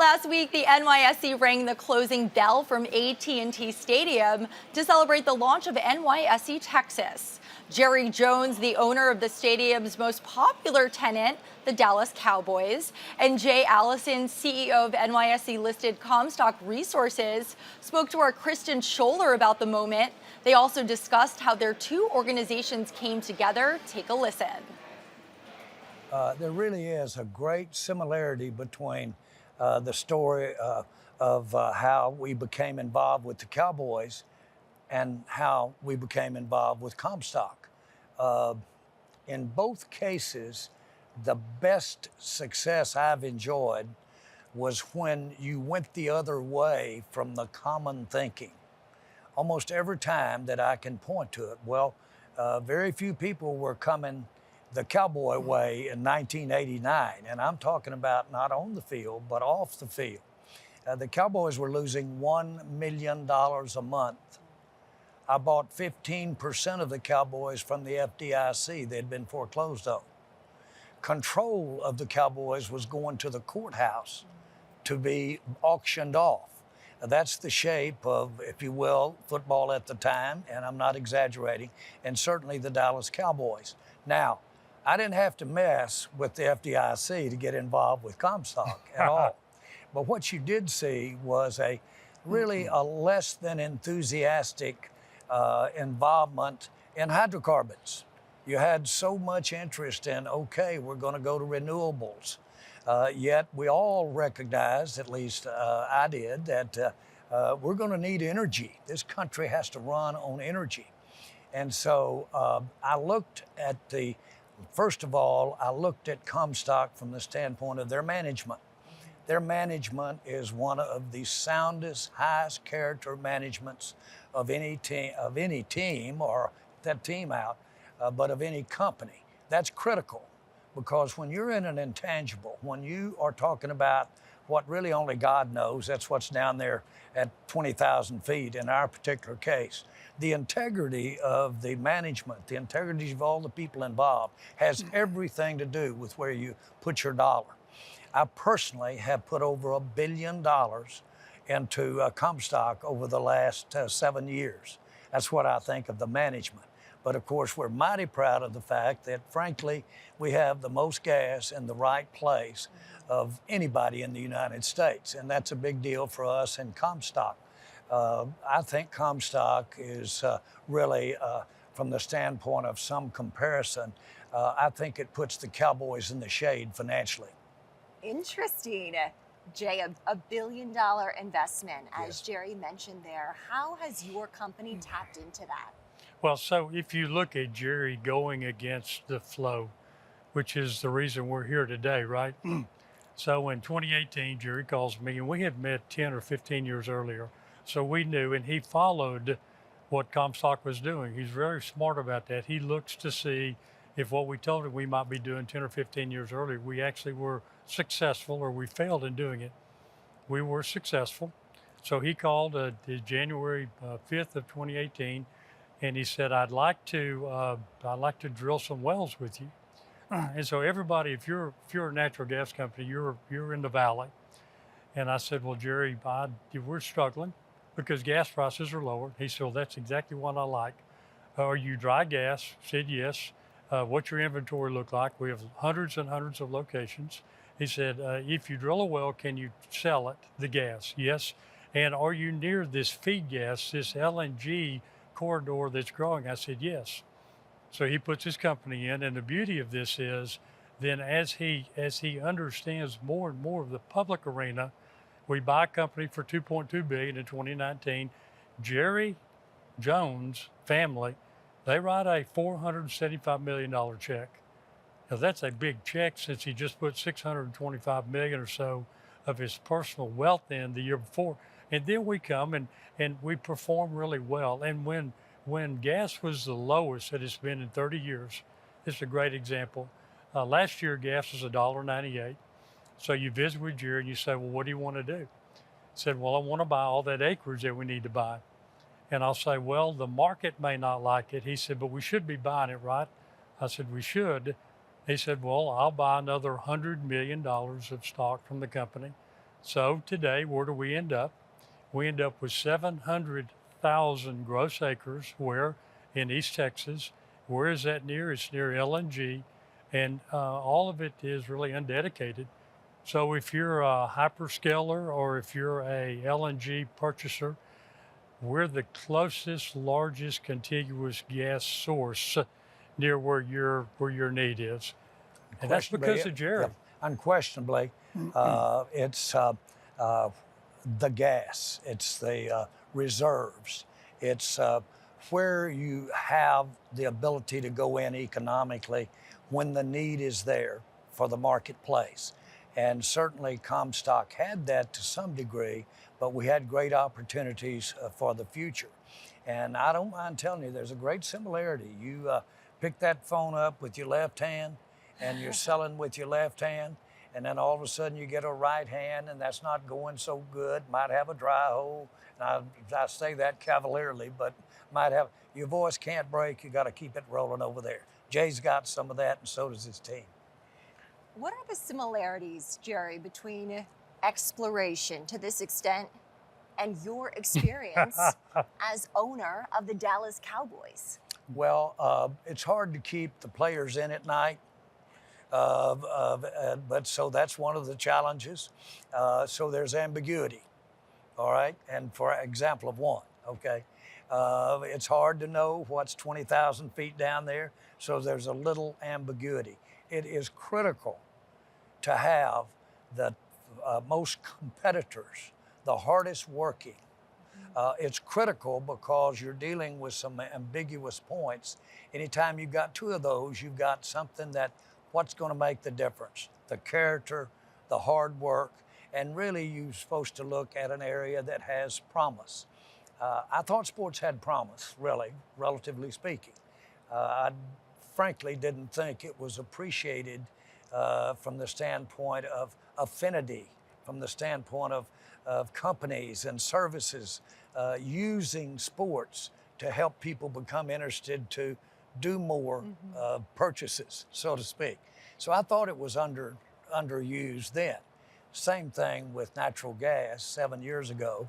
Last week, the NYSE rang the closing bell from AT&T Stadium to celebrate the launch of NYSE Texas. Jerry Jones, the owner of the stadium's most popular tenant, the Dallas Cowboys, and Jay Allison, CEO of NYSE-listed Comstock Resources, spoke to our Kristen Scholler about the moment. They also discussed how their two organizations came together. Take a listen. There really is a great similarity between the story of how we became involved with the Cowboys and how we became involved with Comstock. In both cases, the best success I've enjoyed was when you went the other way from the common thinking. Almost every time that I can point to it, very few people were coming the Cowboy way in 1989, and I'm talking about not on the field, but off the field. The Cowboys were losing $1 million a month. I bought 15% of the Cowboys from the FDIC. They'd been foreclosed on. Control of the Cowboys was going to the courthouse to be auctioned off. That's the shape of, if you will, football at the time, and I'm not exaggerating, and certainly the Dallas Cowboys. Now, I didn't have to mess with the FDIC to get involved with Comstock at all. But what you did see was a less than enthusiastic involvement in hydrocarbons. You had so much interest in, okay, we're going to go to renewables. Yet we all recognized, at least I did, that we're going to need energy. This country has to run on energy. And so I looked at first of all, I looked at Comstock from the standpoint of their management. Their management is one of the soundest, highest character managements of any team, or that team out, but of any company. That's critical, because when you're in an intangible, when you are talking about what really only God knows, that's what's down there at 20,000 feet in our particular case. The integrity of the management, the integrity of all the people involved has everything to do with where you put your dollar. I personally have put over $1 billion into Comstock over the last 7 years. That's what I think of the management. But of course, we're mighty proud of the fact that, frankly, we have the most gas in the right place of anybody in the United States. And that's a big deal for us in Comstock. I think Comstock is really, from the standpoint of some comparison, I think it puts the Cowboys in the shade financially. Interesting. Jay, a $1 billion investment, as Jerry mentioned there. How has your company tapped into that? Well, so if you look at Jerry going against the flow, which is the reason we're here today, right? So in 2018, Jerry calls me, and we had met 10 or 15 years earlier. So we knew, and he followed what Comstock was doing. He's very smart about that. He looks to see if what we told him we might be doing 10 or 15 years earlier, we actually were successful, or we failed in doing it. We were successful. So he called January 5th of 2018, and he said, I'd like to drill some wells with you. And so everybody, if you're a natural gas company, you're in the valley. And I said, well, Jerry, we're struggling because gas prices are lower. He said, well, that's exactly what I like. Are you dry gas? I said, yes. What's your inventory look like? We have hundreds and hundreds of locations. He said, if you drill a well, can you sell it, the gas? Yes. And are you near this feed gas, this LNG corridor that's growing? I said, yes. So he puts his company in, and the beauty of this is then as he understands more and more of the public arena, we buy a company for $2.2 billion in 2019. Jerry Jones family, they write a $475 million check. Now that's a big check, since he just put $625 million or so of his personal wealth in the year before. And then we come and we perform really well. And when gas was the lowest that it's been in 30 years, it's a great example. Last year, gas was $1.98. So you visit with Jerry and you say, well, what do you want to do? He said, well, I want to buy all that acreage that we need to buy. And I'll say, well, the market may not like it. He said, but we should be buying it, right? I said, we should. He said, well, I'll buy another $100 million of stock from the company. So today, where do we end up? We end up with 700,000 gross acres where in East Texas. Where is that near? It's near LNG, and all of it is really undedicated. So if you're a hyperscaler or if you're a LNG purchaser, we're the closest, largest contiguous gas source near where your need is, and that's because of Jerry. yeah, unquestionably, it's the gas, it's the reserves, it's where you have the ability to go in economically when the need is there for the marketplace. And certainly Comstock had that to some degree, but we had great opportunities for the future. And I don't mind telling you, there's a great similarity. You pick that phone up with your left hand and you're selling with your left hand, and then all of a sudden you get a right hand and that's not going so good, might have a dry hole. And I say that cavalierly, but might have, your voice can't break, you got to keep it rolling over there. Jay's got some of that, and so does his team. What are the similarities, Jerry, between exploration to this extent and your experience as owner of the Dallas Cowboys? Well, it's hard to keep the players in at night, but so that's one of the challenges. So there's ambiguity, all right? And for example of one, okay? It's hard to know what's 20,000 feet down there, so there's a little ambiguity. It is critical to have the most competitors, the hardest working. It's critical because you're dealing with some ambiguous points. Anytime you've got two of those, you've got something that, what's going to make the difference? The character, the hard work, and really you're supposed to look at an area that has promise. I thought sports had promise, really, relatively speaking. I frankly didn't think it was appreciated from the standpoint of affinity, from the standpoint of companies and services using sports to help people become interested to do more purchases, so to speak. So I thought it was underused then. Same thing with natural gas 7 years ago.